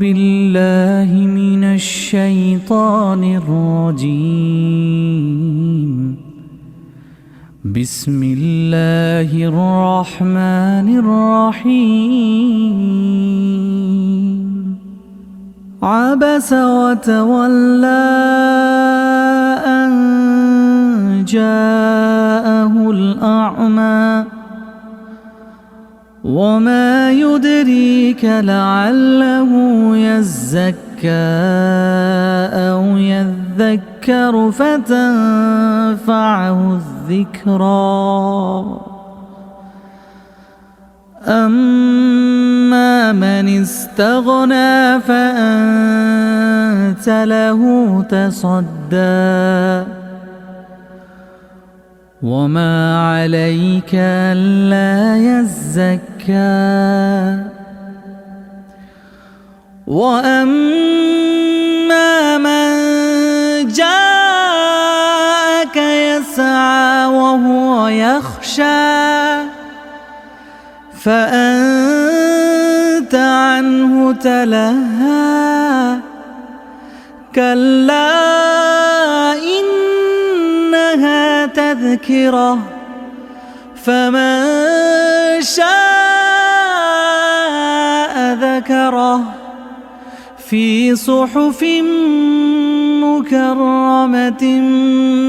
بالله من الشيطان الرجيم. بسم الله الرحمن الرحيم. عبس وتولى أن جاءه الأعمى وما يدريك لعله يزكى أو يذكر فتنفعه الذكرى. أما من استغنى فأنت له تصدى وما عليك ألا يزكى. وأما من جاءك يسعى وهو يخشى فأنت عنه تلهى. كلا إنها تذكرة فمن شاء ذكره في صحف مكرمة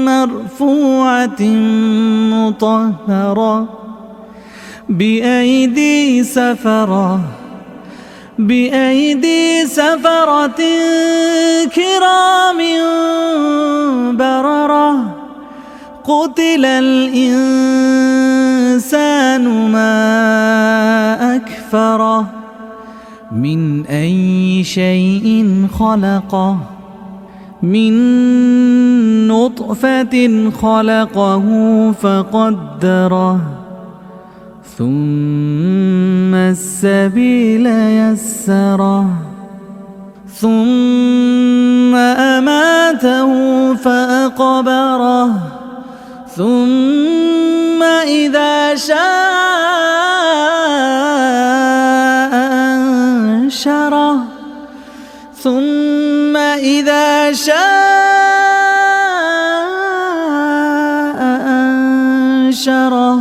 مرفوعة مطهرة بأيدي سفرة كرام بررة. قتل الإنسان ما أكفره من أي شيء خلقه من نطفة خلقه فقدره ثم السبيل يسره ثم أماته فأقبره ثم إذا شاء أنشره ثم إذا شاء أنشره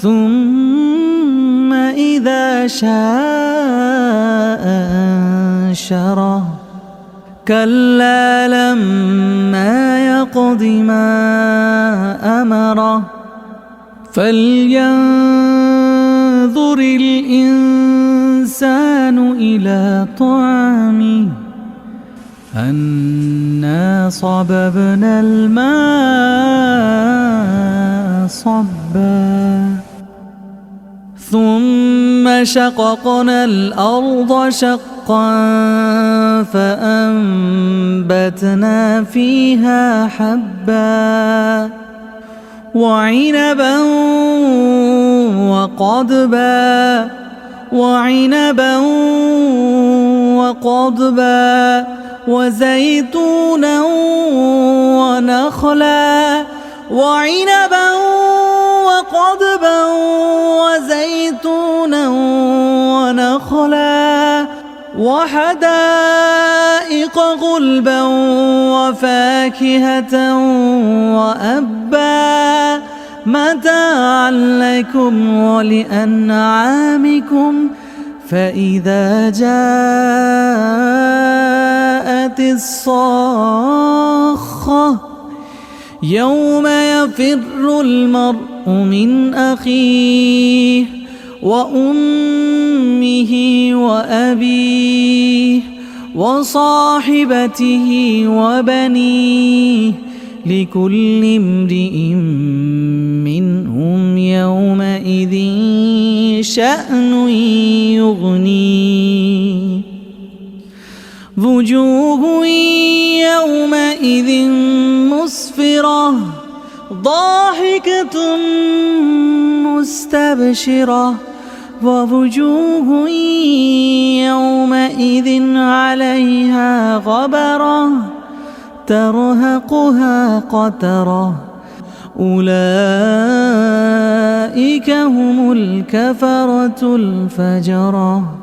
ثم إذا شاء أنشره. كلا لما يقض ما أمره فلينظر الإنسان إلى طعامه أنا صببنا الماء صبا ثم شققنا الأرض شقا فأنبتنا فيها حبا وعنبا وقضبا وزيتونا ونخلا وعنبا وقضبا وزيتونا ونخلا وحدائق غلبا وفاكهة وأبا متاعا لكم ولأنعامكم. فإذا جاءت الصاخة يوم يفر المرء من أخيه وأمه وأبيه وصاحبته وبنيه لكل امرئ منهم يومئذ شأن يغنيه. وجوه يومئذ مسفرة ضاحكة مستبشرة ووجوه يومئذ عليها غبرة ترهقها قترة أولئك هم الكفرة الفجرة.